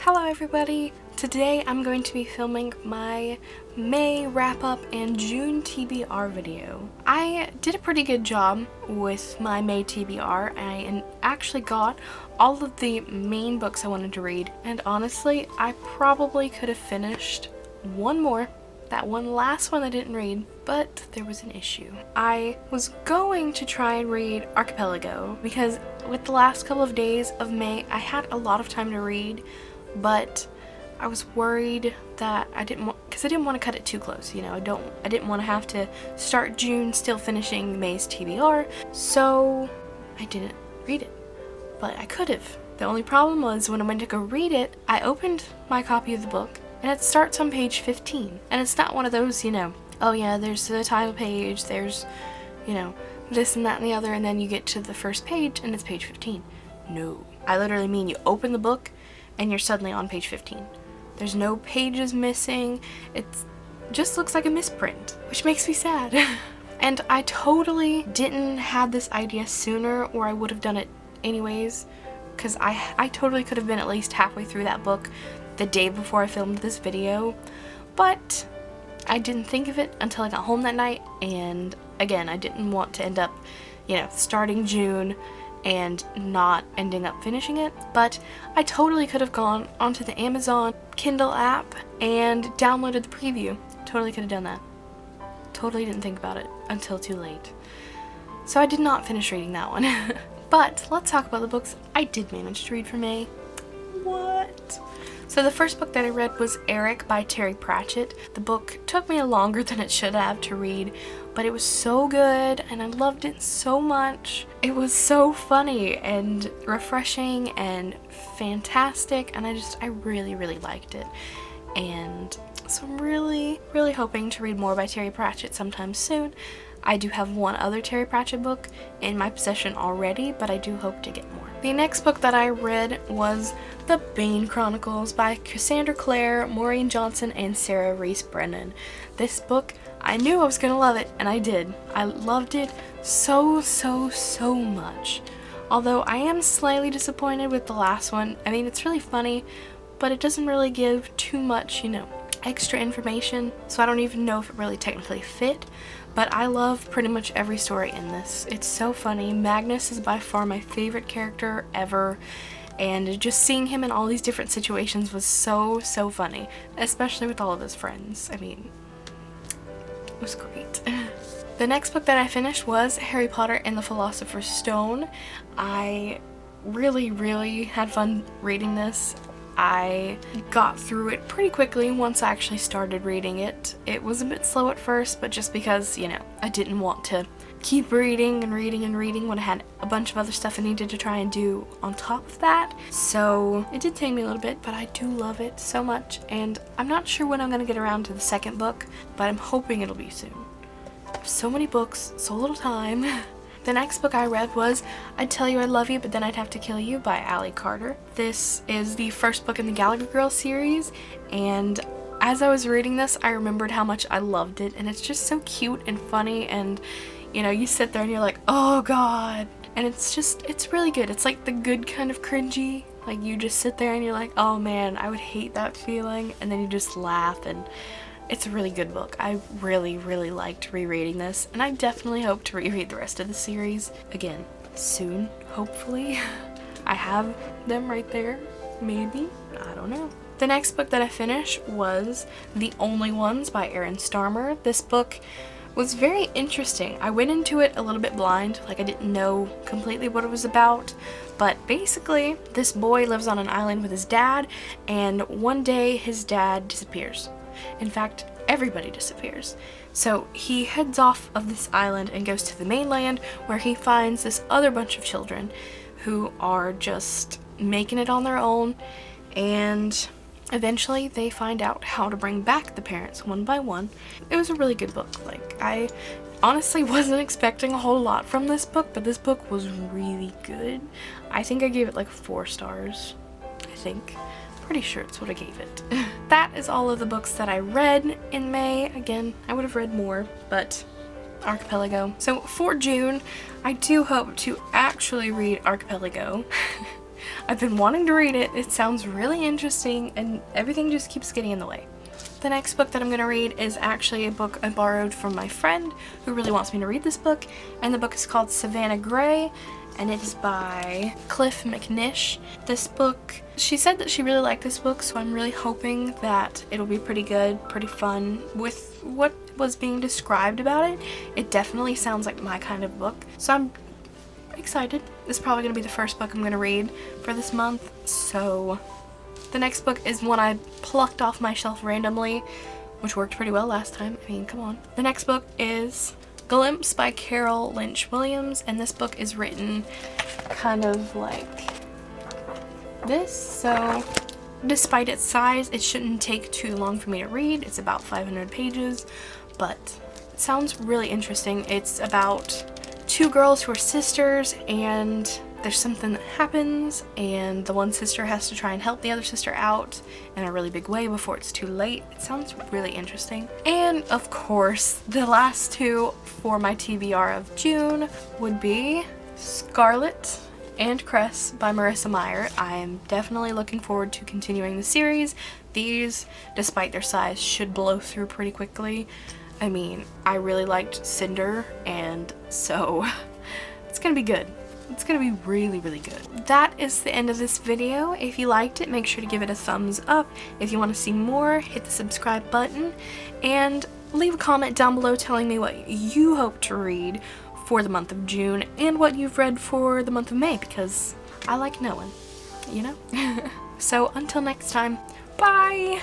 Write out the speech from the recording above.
Hello everybody! Today I'm going to be filming my May wrap-up and June TBR video. I did a pretty good job with my May TBR. I actually got all of the main books I wanted to read, and honestly I probably could have finished one more. That one last one I didn't read, but there was an issue. I was going to try and read Archipelago because with the last couple of days of May I had a lot of time to read, but I was worried that I didn't want to cut it too close, you know. I didn't want to have to start June still finishing May's TBR, so I didn't read it. But I could have. The only problem was when I went to go read it, I opened my copy of the book and it starts on page 15. And it's not one of those, you know, oh yeah, there's the title page, there's, you know, this and that and the other, and then you get to the first page and it's page 15. No. I literally mean you open the book and you're suddenly on page 15. There's no pages missing. It just looks like a misprint, which makes me sad. And I totally didn't have this idea sooner, or I would have done it anyways, because I totally could have been at least halfway through that book the day before I filmed this video, but I didn't think of it until I got home that night, and again, I didn't want to end up, you know, starting June and not ending up finishing it. But I totally could have gone onto the Amazon Kindle app and downloaded the preview. Totally could have done that. Totally didn't think about it until too late. So I did not finish reading that one. But let's talk about the books I did manage to read for May. What? So the first book that I read was Eric by Terry Pratchett. The book took me longer than it should have to read, but it was so good and I loved it so much. It was so funny and refreshing and fantastic, and I really liked it. And so I'm really hoping to read more by Terry Pratchett sometime soon. I do have one other Terry Pratchett book in my possession already, but I do hope to get more. The next book that I read was The Bane Chronicles by Cassandra Clare, Maureen Johnson, and Sarah Reese Brennan. This book, I knew I was gonna love it, and I did. I loved it so much. Although I am slightly disappointed with the last one. I mean, it's really funny, but it doesn't really give too much, you know, extra information, so I don't even know if it really technically fit. But I love pretty much every story in this. It's so funny. Magnus is by far my favorite character ever, and just seeing him in all these different situations was so funny, especially with all of his friends. I mean, it was great. The next book that I finished was Harry Potter and the Philosopher's Stone. I really had fun reading this. I got through it pretty quickly once I actually started reading it. It was a bit slow at first, but just because, you know, I didn't want to keep reading when I had a bunch of other stuff I needed to try and do on top of that. So it did take me a little bit, but I do love it so much, and I'm not sure when I'm going to get around to the second book, but I'm hoping it'll be soon. So many books, so little time. The next book I read was I'd Tell You I Love You, But Then I'd Have to Kill You by Allie Carter. This is the first book in the Gallagher Girls series, and as I was reading this, I remembered how much I loved it, and it's just so cute and funny, and you know, you sit there and you're like, oh god, and it's really good. It's like the good kind of cringy, like you just sit there and you're like, oh man, I would hate that feeling, and then you just laugh, and it's a really good book. I really liked rereading this, and I definitely hope to reread the rest of the series again soon, hopefully. I have them right there, maybe, I don't know. The next book that I finished was The Only Ones by Erin Starmer. This book was very interesting. I went into it a little bit blind, like I didn't know completely what it was about, but basically this boy lives on an island with his dad, and one day his dad disappears. In fact, everybody disappears. So he heads off of this island and goes to the mainland, where he finds this other bunch of children who are just making it on their own, and eventually they find out how to bring back the parents one by one. It was a really good book. Like, I honestly wasn't expecting a whole lot from this book, but this book was really good. I think I gave it like 4 stars, I think. Pretty sure it's what I gave it. That is all of the books that I read in May. Again, I would have read more, but Archipelago. So for June, I do hope to actually read Archipelago. I've been wanting to read it. It sounds really interesting and everything just keeps getting in the way. The next book that I'm going to read is actually a book I borrowed from my friend who really wants me to read this book, and the book is called Savannah Gray, and it is by Cliff McNish. This book, she said that she really liked this book, so I'm really hoping that it'll be pretty good, pretty fun. With what was being described about it, it definitely sounds like my kind of book, so I'm excited. This is probably going to be the first book I'm going to read for this month, so the next book is one I plucked off my shelf randomly, which worked pretty well last time. I mean, come on. The next book is Glimpse by Carol Lynch Williams, and this book is written kind of like this, so despite its size, it shouldn't take too long for me to read. It's about 500 pages, but it sounds really interesting. It's about two girls who are sisters, and there's something that happens, and the one sister has to try and help the other sister out in a really big way before it's too late. It sounds really interesting. And of course, the last two for my TBR of June would be Scarlet and Cress by Marissa Meyer. I am definitely looking forward to continuing the series. These, despite their size, should blow through pretty quickly. I mean, I really liked Cinder, and so it's gonna be good. It's gonna be really, really good. That is the end of this video. If you liked it, make sure to give it a thumbs up. If you want to see more, hit the subscribe button, and leave a comment down below telling me what you hope to read for the month of June and what you've read for the month of May, because I like knowing, you know? So until next time, bye!